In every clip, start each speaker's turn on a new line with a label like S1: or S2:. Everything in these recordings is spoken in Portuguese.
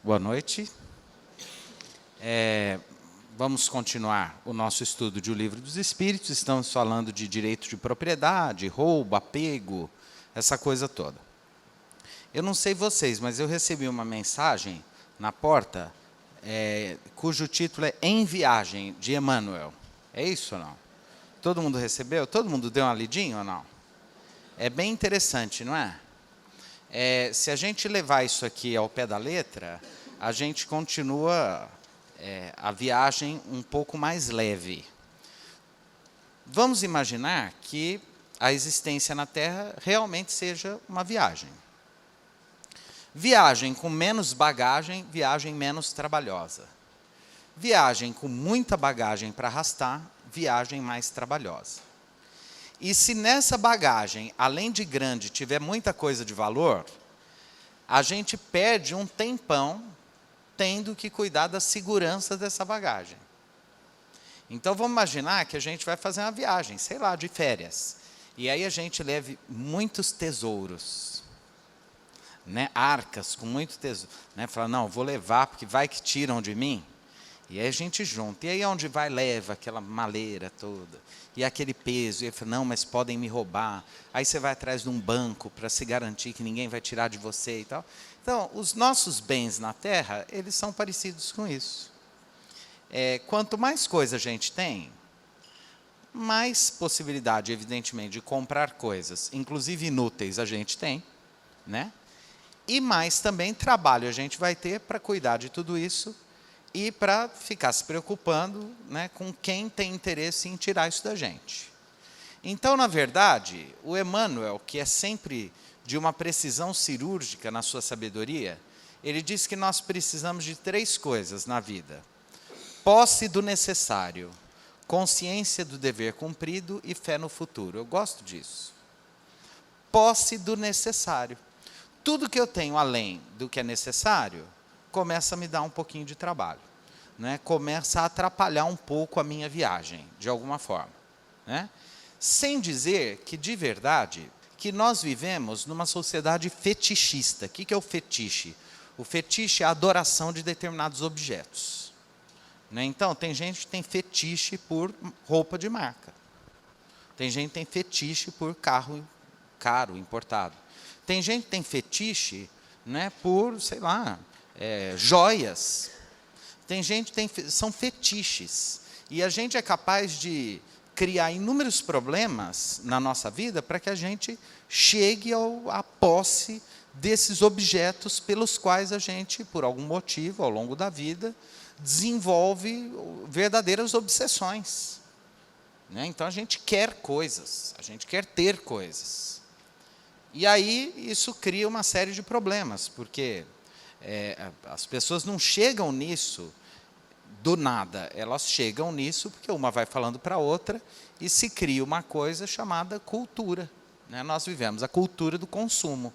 S1: Boa noite. Vamos continuar o nosso estudo de O Livro dos Espíritos. Estamos falando de direito de propriedade, roubo, apego, essa coisa toda. Eu não sei vocês, mas eu recebi uma mensagem na porta, cujo título é Em Viagem, de Emmanuel. É isso ou não? Todo mundo recebeu? Todo mundo deu uma lidinha ou não? É bem interessante, não é? Se a gente levar isso aqui ao pé da letra, a gente continua a viagem um pouco mais leve. Vamos imaginar que a existência na Terra realmente seja uma viagem. Viagem com menos bagagem, viagem menos trabalhosa. Viagem com muita bagagem para arrastar, viagem mais trabalhosa. E se nessa bagagem, além de grande, tiver muita coisa de valor, a gente perde um tempão tendo que cuidar da segurança dessa bagagem. Então, vamos imaginar que a gente vai fazer uma viagem, sei lá, de férias. E aí a gente leve muitos tesouros, né? Arcas com muito tesouro. Né? Fala, não, vou levar, porque vai que tiram de mim. E aí a gente junta. E aí onde vai, leva aquela maleira toda. E aquele peso. E ele fala, não, mas podem me roubar. Aí você vai atrás de um banco para se garantir que ninguém vai tirar de você e tal. Então, os nossos bens na Terra, eles são parecidos com isso. Quanto mais coisa a gente tem, mais possibilidade, evidentemente, de comprar coisas, inclusive inúteis, a gente tem, né? E mais também trabalho a gente vai ter para cuidar de tudo isso e para ficar se preocupando, né, com quem tem interesse em tirar isso da gente. Então, na verdade, o Emmanuel, que é sempre de uma precisão cirúrgica na sua sabedoria, ele diz que nós precisamos de 3 coisas na vida: posse do necessário, consciência do dever cumprido e fé no futuro. Eu gosto disso. Posse do necessário. Tudo que eu tenho além do que é necessário começa a me dar um pouquinho de trabalho, né? Começa a atrapalhar um pouco a minha viagem, de alguma forma, né? Sem dizer que, de verdade, que nós vivemos numa sociedade fetichista. O que é o fetiche? O fetiche é a adoração de determinados objetos, né? Então, tem gente que tem fetiche por roupa de marca. Tem gente que tem fetiche por carro caro, importado. Tem gente que tem fetiche, né, por, sei lá, joias. Tem gente que são fetiches. E a gente é capaz de criar inúmeros problemas na nossa vida para que a gente chegue à posse desses objetos pelos quais a gente, por algum motivo, ao longo da vida, desenvolve verdadeiras obsessões, né? Então, a gente quer coisas, a gente quer ter coisas. E aí, isso cria uma série de problemas, porque as pessoas não chegam nisso do nada, elas chegam nisso porque uma vai falando para a outra e se cria uma coisa chamada cultura, né? Nós vivemos a cultura do consumo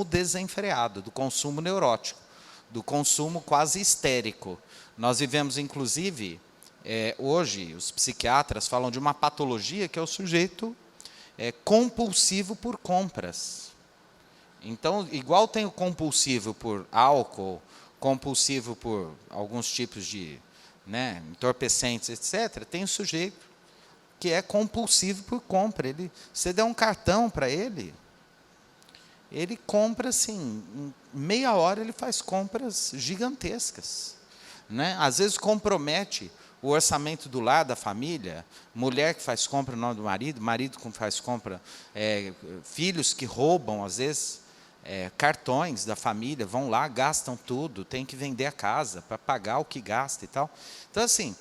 S1: desenfreado, do consumo neurótico, do consumo quase histérico. Nós vivemos, inclusive, hoje, os psiquiatras falam de uma patologia que é o sujeito compulsivo por compras. Então, igual tem o compulsivo por álcool, compulsivo por alguns tipos de, né, entorpecentes, etc., tem o sujeito que é compulsivo por compra. Você der um cartão para ele compra assim, em meia hora ele faz compras gigantescas, né? Às vezes compromete o orçamento do lar, da família, mulher que faz compra no nome do marido, marido que faz compra, filhos que roubam, às vezes, cartões da família, vão lá, gastam tudo, tem que vender a casa para pagar o que gasta e tal. Então, assim,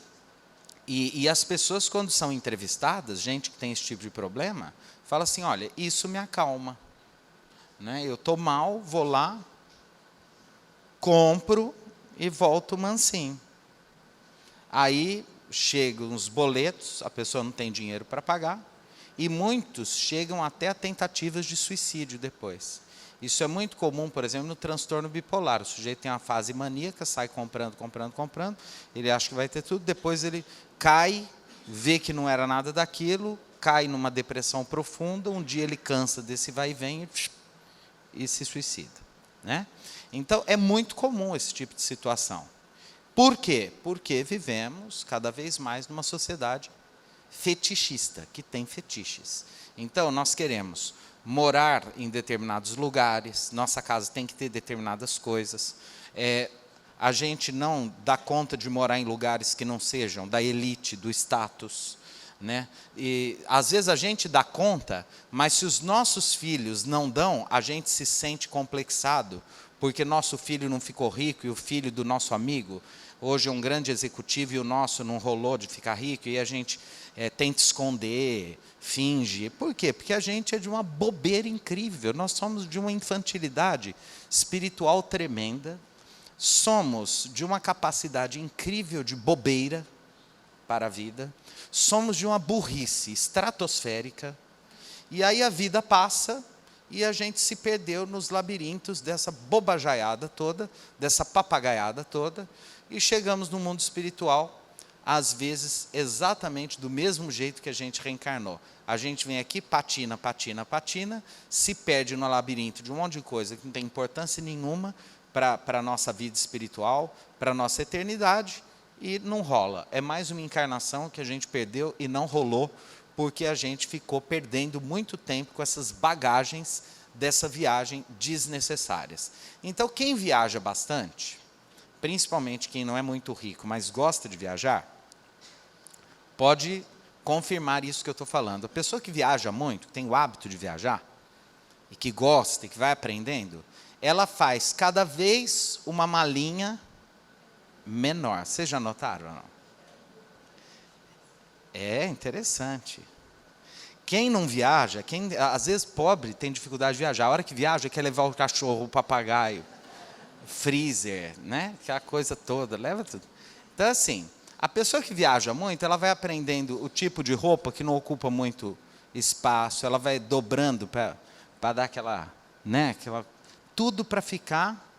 S1: e as pessoas, quando são entrevistadas, gente que tem esse tipo de problema, fala assim, olha, isso me acalma, né? Eu estou mal, vou lá, compro e volto mansinho. Aí chegam os boletos, a pessoa não tem dinheiro para pagar, e muitos chegam até a tentativas de suicídio depois. Isso é muito comum, por exemplo, no transtorno bipolar. O sujeito tem uma fase maníaca, sai comprando, ele acha que vai ter tudo, depois ele cai, vê que não era nada daquilo, cai numa depressão profunda, um dia ele cansa desse vai e vem e se suicida, né? Então, é muito comum esse tipo de situação. Por quê? Porque vivemos cada vez mais numa sociedade fetichista, que tem fetiches. Então, nós queremos morar em determinados lugares, nossa casa tem que ter determinadas coisas. A gente não dá conta de morar em lugares que não sejam da elite, do status, né? E às vezes a gente dá conta, mas se os nossos filhos não dão, a gente se sente complexado, porque nosso filho não ficou rico e o filho do nosso amigo hoje é um grande executivo e o nosso não rolou de ficar rico, e a gente tenta esconder, finge. Por quê? Porque a gente é de uma bobeira incrível, nós somos de uma infantilidade espiritual tremenda, somos de uma capacidade incrível de bobeira para a vida, somos de uma burrice estratosférica, e aí a vida passa e a gente se perdeu nos labirintos dessa bobajaiada toda, dessa papagaiada toda, e chegamos no mundo espiritual, às vezes exatamente do mesmo jeito que a gente reencarnou. A gente vem aqui, patina, patina, patina, se perde no labirinto de um monte de coisa que não tem importância nenhuma para a nossa vida espiritual, para a nossa eternidade, e não rola. É mais uma encarnação que a gente perdeu e não rolou, porque a gente ficou perdendo muito tempo com essas bagagens dessa viagem desnecessárias. Então, quem viaja bastante, principalmente quem não é muito rico, mas gosta de viajar, pode confirmar isso que eu estou falando. A pessoa que viaja muito, que tem o hábito de viajar, e que gosta, e que vai aprendendo, ela faz cada vez uma malinha menor. Vocês já notaram ou não? É interessante. Quem não viaja, quem às vezes pobre tem dificuldade de viajar. A hora que viaja quer levar o cachorro, o papagaio, o freezer, né? Aquela coisa toda, leva tudo. Então assim, a pessoa que viaja muito, ela vai aprendendo o tipo de roupa que não ocupa muito espaço, ela vai dobrando para dar aquela, né? Tudo para ficar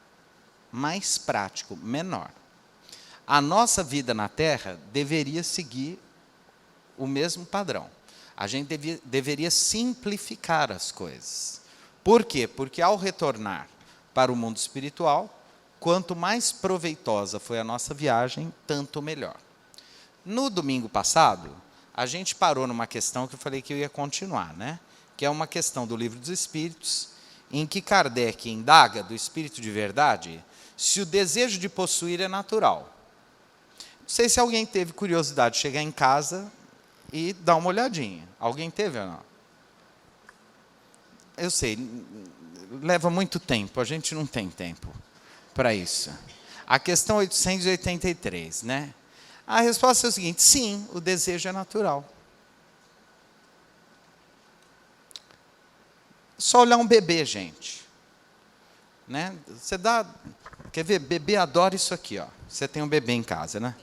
S1: mais prático, menor. A nossa vida na Terra deveria seguir o mesmo padrão. A gente deveria simplificar as coisas. Por quê? Porque ao retornar para o mundo espiritual, quanto mais proveitosa foi a nossa viagem, tanto melhor. No domingo passado, a gente parou numa questão que eu falei que eu ia continuar, né? Que é uma questão do Livro dos Espíritos, em que Kardec indaga do Espírito de verdade se o desejo de possuir é natural. Não sei se alguém teve curiosidade de chegar em casa e dar uma olhadinha. Alguém teve ou não? Eu sei, leva muito tempo, a gente não tem tempo para isso. A questão 883, né? A resposta é o seguinte: sim, o desejo é natural. Só olhar um bebê, gente. Né? Você dá... Quer ver? Bebê adora isso aqui, ó. Você tem um bebê em casa, né?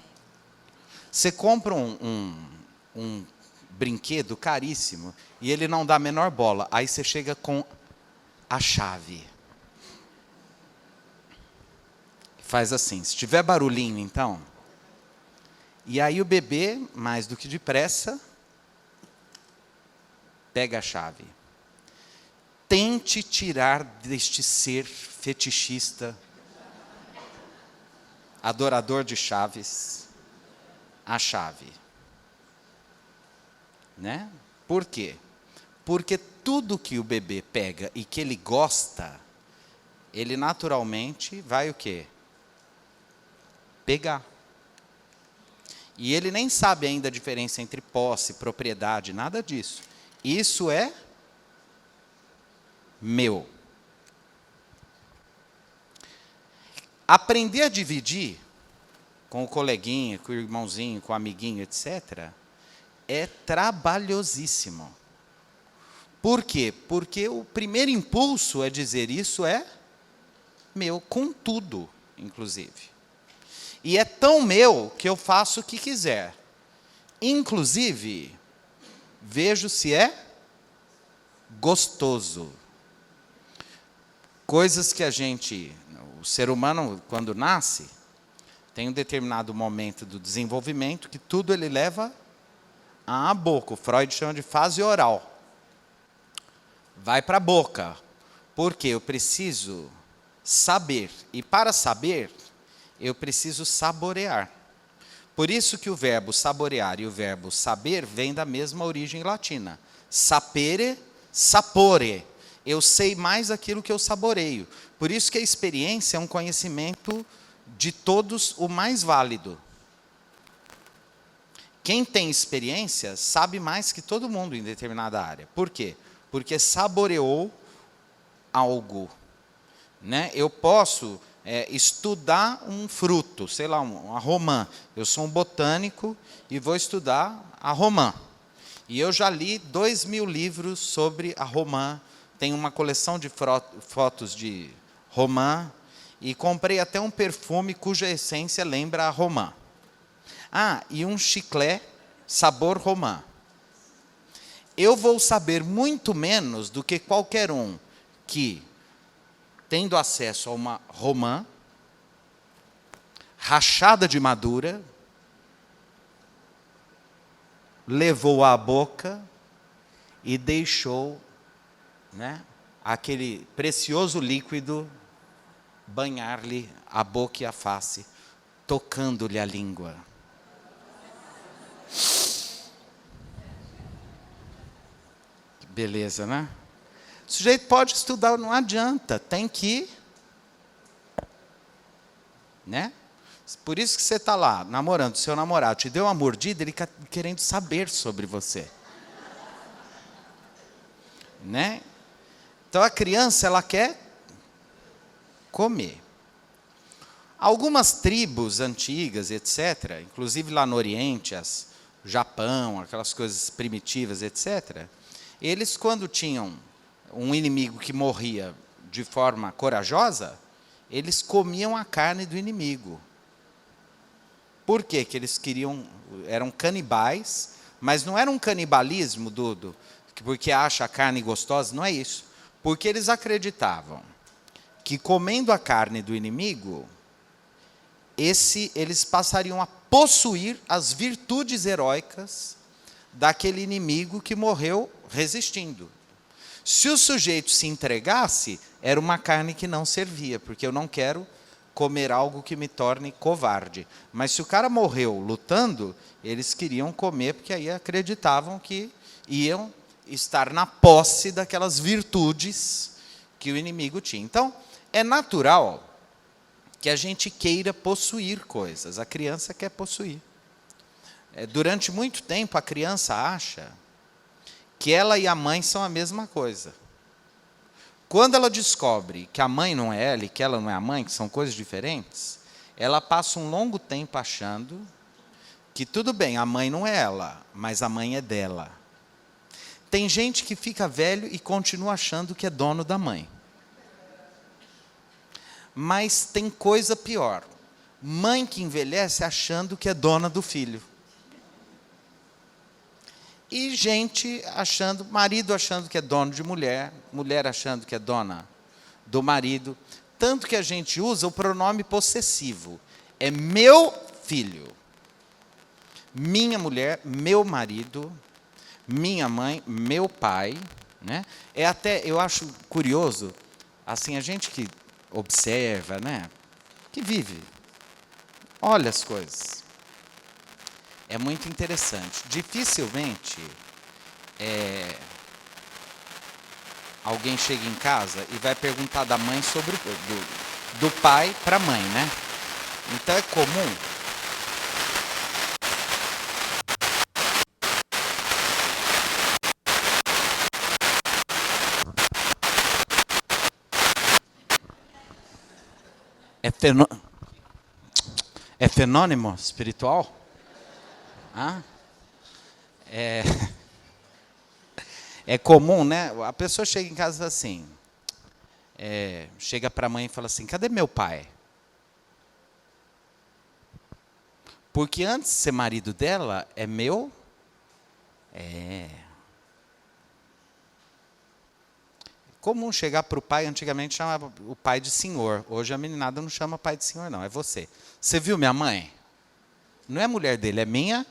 S1: Você compra um brinquedo caríssimo e ele não dá a menor bola. Aí você chega com a chave. Faz assim, se tiver barulhinho, então. E aí o bebê, mais do que depressa, pega a chave. Tente tirar deste ser fetichista, adorador de chaves, a chave. Né? Por quê? Porque tudo que o bebê pega e que ele gosta, ele naturalmente vai o quê? Pegar. E ele nem sabe ainda a diferença entre posse, propriedade, nada disso. Isso é meu. Aprender a dividir com o coleguinha, com o irmãozinho, com o amiguinho, etc., é trabalhosíssimo. Por quê? Porque o primeiro impulso é dizer isso é meu, com tudo, inclusive. E é tão meu que eu faço o que quiser. Inclusive, vejo se é gostoso. Coisas que o ser humano, quando nasce, tem um determinado momento do desenvolvimento que tudo ele leva à boca. O Freud chama de fase oral. Vai para a boca. Porque eu preciso saber. E para saber, eu preciso saborear. Por isso que o verbo saborear e o verbo saber vêm da mesma origem latina. Sapere, sapore. Eu sei mais aquilo que eu saboreio. Por isso que a experiência é um conhecimento de todos o mais válido. Quem tem experiência sabe mais que todo mundo em determinada área. Por quê? Porque saboreou algo. Né? Eu posso estudar um fruto, sei lá, uma romã. Eu sou um botânico e vou estudar a romã. E eu já li 2.000 livros sobre a romã. Tenho uma coleção de fotos de romã. E comprei até um perfume cuja essência lembra a romã. Ah, e um chiclete sabor romã. Eu vou saber muito menos do que qualquer um que, tendo acesso a uma romã, rachada de madura, levou à boca e deixou, né, aquele precioso líquido banhar-lhe a boca e a face, tocando-lhe a língua. Que beleza, né? O sujeito pode estudar, não adianta, tem que... Né? Por isso que você está lá, namorando, seu namorado te deu uma mordida, ele está querendo saber sobre você. Né? Então a criança, ela quer comer. Algumas tribos antigas, etc., inclusive lá no Oriente, Japão, aquelas coisas primitivas, etc., eles, quando tinham um inimigo que morria de forma corajosa, eles comiam a carne do inimigo. Por quê? Que eles queriam, eram canibais, mas não era um canibalismo, porque acha a carne gostosa, não é isso. Porque eles acreditavam que comendo a carne do inimigo, eles passariam a possuir as virtudes heróicas daquele inimigo que morreu resistindo. Se o sujeito se entregasse, era uma carne que não servia, porque eu não quero comer algo que me torne covarde. Mas se o cara morreu lutando, eles queriam comer, porque aí acreditavam que iam estar na posse daquelas virtudes que o inimigo tinha. Então, é natural que a gente queira possuir coisas. A criança quer possuir. Durante muito tempo, a criança acha que ela e a mãe são a mesma coisa. Quando ela descobre que a mãe não é ela e que ela não é a mãe, que são coisas diferentes, ela passa um longo tempo achando que tudo bem, a mãe não é ela, mas a mãe é dela. Tem gente que fica velho e continua achando que é dono da mãe. Mas tem coisa pior. Mãe que envelhece achando que é dona do filho. E gente achando, marido achando que é dono de mulher, mulher achando que é dona do marido. Tanto que a gente usa o pronome possessivo. É meu filho, minha mulher, meu marido, minha mãe, meu pai. Né? Eu acho curioso, assim, a gente que observa, né? Que vive, olha as coisas. É muito interessante. Dificilmente alguém chega em casa e vai perguntar da mãe sobre do pai para a mãe, né? Então é comum é fenômeno espiritual? Ah? É comum, né? A pessoa chega em casa assim, chega para a mãe e fala assim, cadê meu pai? Porque antes de ser marido dela, é meu? Comum chegar para o pai, antigamente chamava o pai de senhor. Hoje a meninada não chama pai de senhor, não, é você. Você viu minha mãe? Não é mulher dele, é minha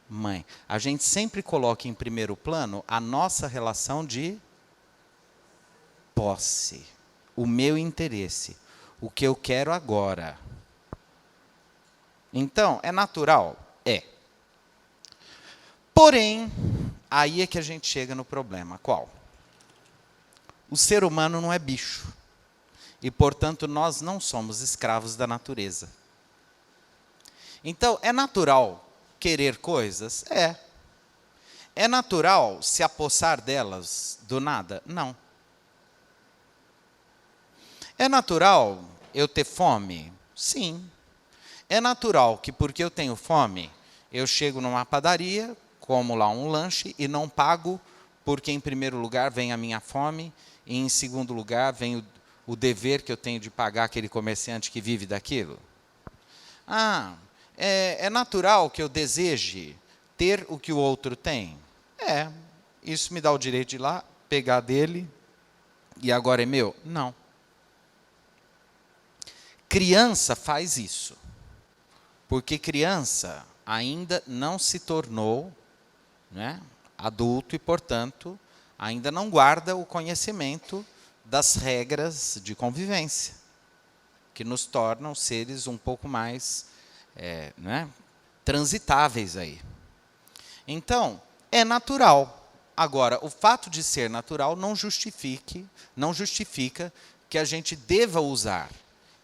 S1: mãe. A gente sempre coloca em primeiro plano a nossa relação de posse. o meu interesse, o que eu quero agora. Então, é natural? É. Porém, aí é que a gente chega no problema. Qual? O ser humano não é bicho. E, portanto, nós não somos escravos da natureza. Então, é natural querer coisas? É. É natural se apossar delas do nada? Não. É natural eu ter fome? Sim. É natural que porque eu tenho fome, eu chego numa padaria, como lá um lanche e não pago, porque em primeiro lugar vem a minha fome e em segundo lugar vem o dever que eu tenho de pagar aquele comerciante que vive daquilo? É natural que eu deseje ter o que o outro tem? É. Isso me dá o direito de ir lá, pegar dele e agora é meu? Não. Criança faz isso. Porque criança ainda não se tornou, né, adulto e, portanto, ainda não guarda o conhecimento das regras de convivência, que nos tornam seres um pouco mais transitáveis aí. Então, é natural. Agora, o fato de ser natural não justifica que a gente deva usar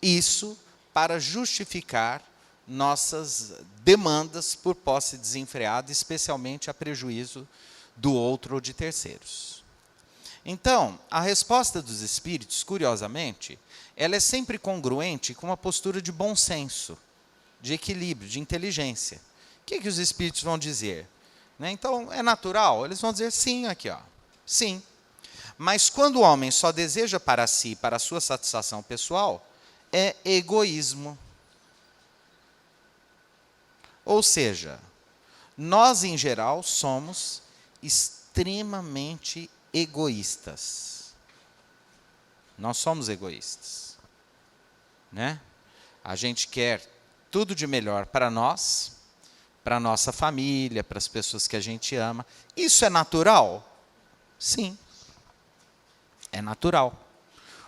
S1: isso para justificar nossas demandas por posse desenfreada, especialmente a prejuízo do outro ou de terceiros. Então, a resposta dos espíritos, curiosamente, ela é sempre congruente com uma postura de bom senso, de equilíbrio, de inteligência. O que os espíritos vão dizer? Então, é natural? Eles vão dizer sim aqui, ó. Sim. Mas quando o homem só deseja para si, para a sua satisfação pessoal, é egoísmo. Ou seja, nós, em geral, somos extremamente egoístas. Nós somos egoístas. A gente quer tudo de melhor para nós, para a nossa família, para as pessoas que a gente ama. Isso é natural? Sim. É natural.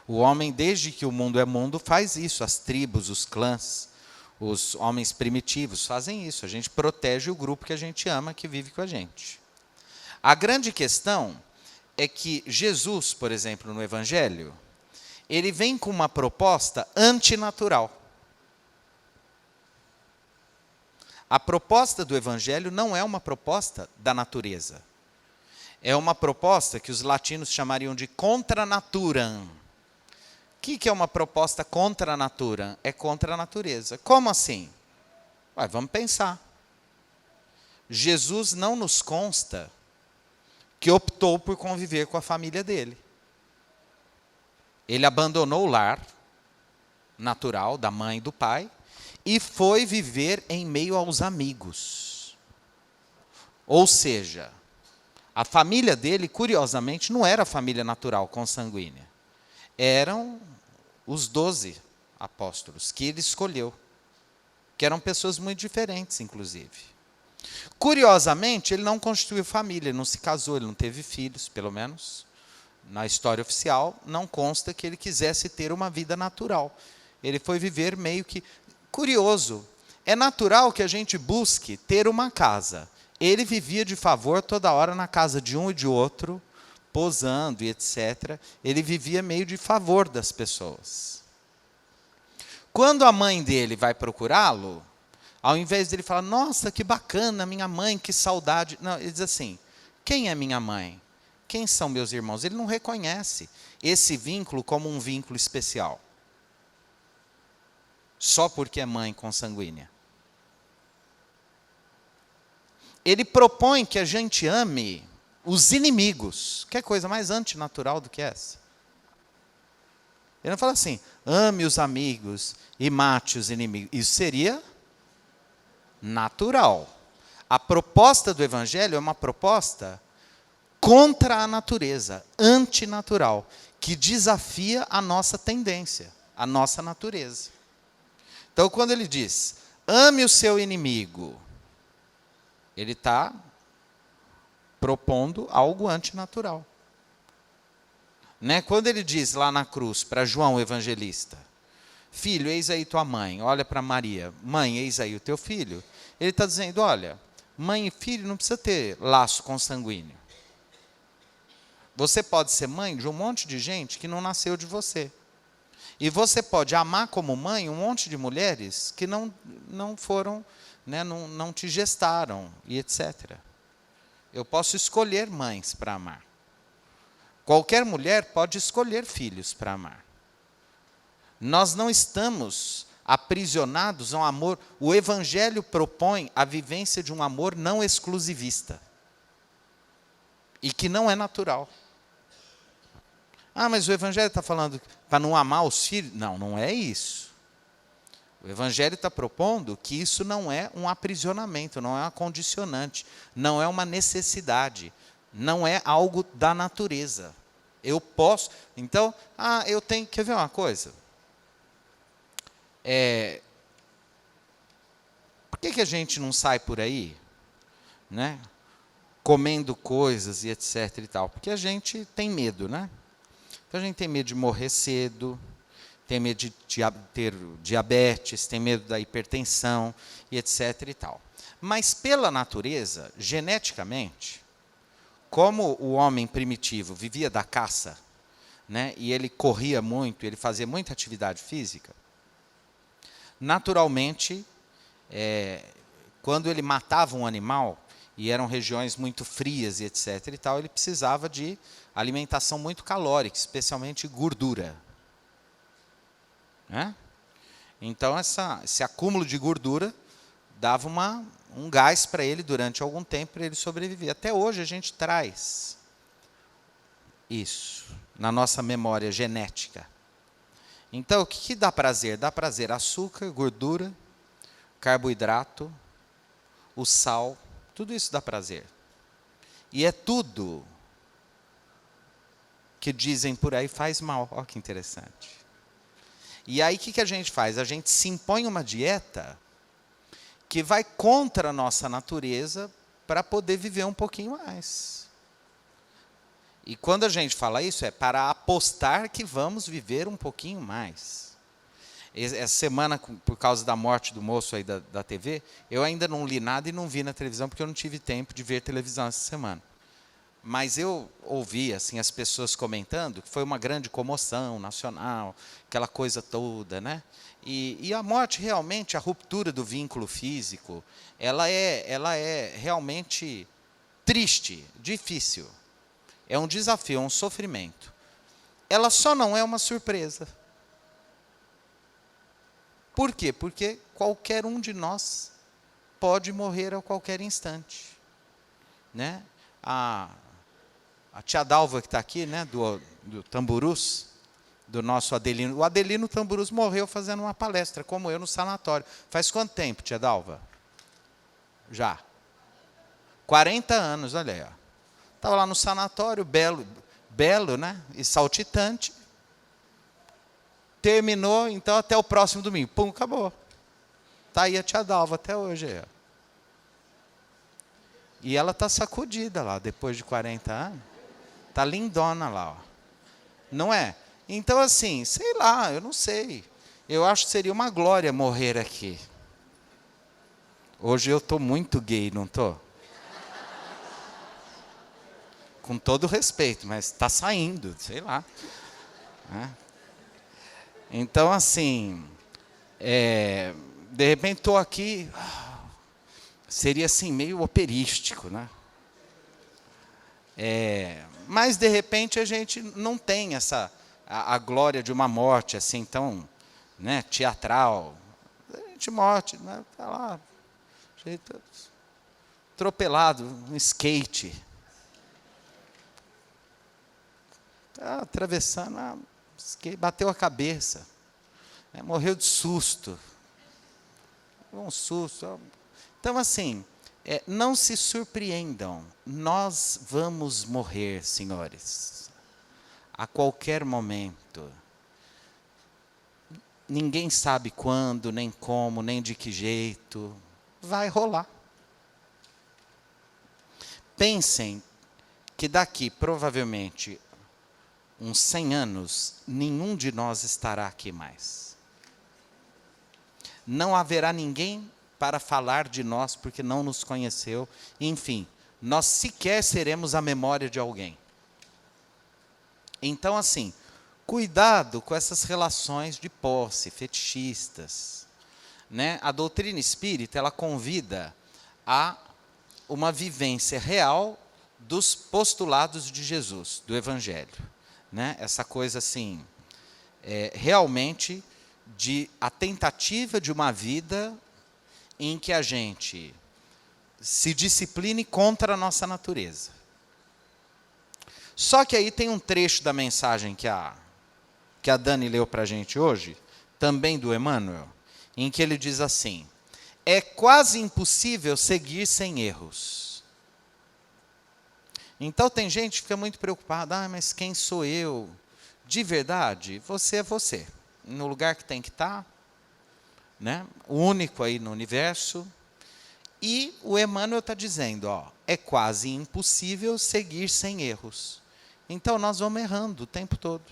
S1: O homem, desde que o mundo é mundo, faz isso. As tribos, os clãs, os homens primitivos fazem isso. A gente protege o grupo que a gente ama, que vive com a gente. A grande questão é que Jesus, por exemplo, no Evangelho, ele vem com uma proposta antinatural. A proposta do Evangelho não é uma proposta da natureza. É uma proposta que os latinos chamariam de contra naturam. O que é uma proposta contra a natura? É contra a natureza. Como assim? Vamos pensar. Jesus não nos consta que optou por conviver com a família dele. Ele abandonou o lar natural da mãe e do pai e foi viver em meio aos amigos. Ou seja, a família dele, curiosamente, não era a família natural consanguínea. Eram os 12 apóstolos que ele escolheu, que eram pessoas muito diferentes, inclusive. Curiosamente, ele não constituiu família, ele não se casou, ele não teve filhos, pelo menos na história oficial, não consta que ele quisesse ter uma vida natural. Ele foi viver meio que... Curioso, é natural que a gente busque ter uma casa. Ele vivia de favor toda hora na casa de um e de outro, posando e etc. Ele vivia meio de favor das pessoas. Quando a mãe dele vai procurá-lo, ao invés dele falar, nossa, que bacana, minha mãe, que saudade. Não, ele diz assim, quem é minha mãe? Quem são meus irmãos? Ele não reconhece esse vínculo como um vínculo especial. Só porque é mãe consanguínea. Ele propõe que a gente ame os inimigos. Que coisa mais antinatural do que essa? Ele não fala assim, ame os amigos e mate os inimigos. Isso seria natural. A proposta do Evangelho é uma proposta contra a natureza, antinatural, que desafia a nossa tendência, a nossa natureza. Então, quando ele diz, ame o seu inimigo, ele está propondo algo antinatural. Né? Quando ele diz lá na cruz para João o evangelista, filho, eis aí tua mãe, olha para Maria, mãe, eis aí o teu filho. Ele está dizendo, olha, mãe e filho não precisa ter laço consanguíneo. Você pode ser mãe de um monte de gente que não nasceu de você. E você pode amar como mãe um monte de mulheres que não foram, né, não te gestaram, e etc. Eu posso escolher mães para amar. Qualquer mulher pode escolher filhos para amar. Nós não estamos aprisionados a um amor. O Evangelho propõe a vivência de um amor não exclusivista. E que não é natural. Ah, mas o Evangelho está falando para não amar os filhos? Não, não é isso. O Evangelho está propondo que isso não é um aprisionamento, não é uma condicionante, não é uma necessidade, não é algo da natureza. Eu posso. Então, eu tenho. Quer ver uma coisa? Por que a gente não sai por aí, né, comendo coisas e etc e tal? Porque a gente tem medo, né? Então a gente tem medo de morrer cedo, tem medo de ter diabetes, tem medo da hipertensão e etc e tal. Mas pela natureza, geneticamente, como o homem primitivo vivia da caça, né, e ele corria muito, ele fazia muita atividade física, naturalmente, quando ele matava um animal, e eram regiões muito frias e etc e tal, ele precisava de alimentação muito calórica, especialmente gordura. Né? Então, esse acúmulo de gordura dava um gás para ele durante algum tempo, para ele sobreviver. Até hoje a gente traz isso na nossa memória genética. Então, o que dá prazer? Dá prazer açúcar, gordura, carboidrato, o sal, tudo isso dá prazer. E é tudo que dizem por aí faz mal. Olha que interessante. E aí o que a gente faz? A gente se impõe uma dieta que vai contra a nossa natureza para poder viver um pouquinho mais. E quando a gente fala isso, é para apostar que vamos viver um pouquinho mais. Essa semana, por causa da morte do moço aí da TV, eu ainda não li nada e não vi na televisão, porque eu não tive tempo de ver televisão essa semana. Mas eu ouvi assim, as pessoas comentando que foi uma grande comoção nacional, aquela coisa toda, né? E a morte, realmente, a ruptura do vínculo físico, ela é realmente triste, difícil. É um desafio, é um sofrimento. Ela só não é uma surpresa. Por quê? Porque qualquer um de nós pode morrer a qualquer instante. Né? A tia Dalva, que está aqui, né, do Tamburus, do nosso Adelino. O Adelino Tamburus morreu fazendo uma palestra, como eu, no sanatório. Faz quanto tempo, tia Dalva? Já. 40 anos, olha aí. Estava lá no sanatório, belo, né, e saltitante. Terminou, então até o próximo domingo. Pum, acabou. Está aí a tia Dalva até hoje. Aí, ó. E ela está sacudida lá, depois de 40 anos. Está lindona lá. Ó. Não é? Então, assim, sei lá, eu não sei. Eu acho que seria uma glória morrer aqui. Hoje eu estou muito gay, não estou? Com todo respeito, mas está saindo, sei lá. Né? Então, assim, de repente estou aqui, seria assim, meio operístico, né? Mas, de repente, a gente não tem a glória de uma morte assim tão, né, teatral. A gente morte, né, tá lá, jeito, atropelado, um skate. Tá atravessando, bateu a cabeça, né, morreu de susto. Um susto. Então, assim, não se surpreendam, nós vamos morrer, senhores, a qualquer momento. Ninguém sabe quando, nem como, nem de que jeito. Vai rolar. Pensem que daqui, provavelmente, uns 100 anos, nenhum de nós estará aqui mais. Não haverá ninguém para falar de nós, porque não nos conheceu. Enfim, nós sequer seremos a memória de alguém. Então, assim, cuidado com essas relações de posse, fetichistas. Né? A doutrina espírita, ela convida a uma vivência real dos postulados de Jesus, do Evangelho. Né? Essa coisa assim, realmente a tentativa de uma vida em que a gente se discipline contra a nossa natureza. Só que aí tem um trecho da mensagem que a Dani leu para a gente hoje, também do Emmanuel, em que ele diz assim: é quase impossível seguir sem erros. Então tem gente que fica muito preocupada, mas quem sou eu? De verdade, você é você, no lugar que tem que estar, né? O único aí no universo. E o Emmanuel está dizendo, é quase impossível seguir sem erros. Então nós vamos errando o tempo todo.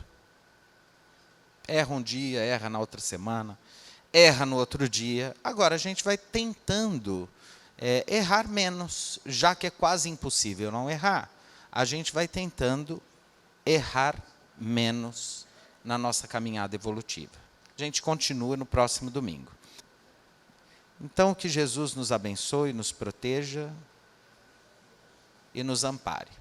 S1: Erra um dia, erra na outra semana, erra no outro dia. Agora a gente vai tentando errar menos, já que é quase impossível não errar. A gente vai tentando errar menos na nossa caminhada evolutiva. A gente continua no próximo domingo. Então, que Jesus nos abençoe, nos proteja e nos ampare.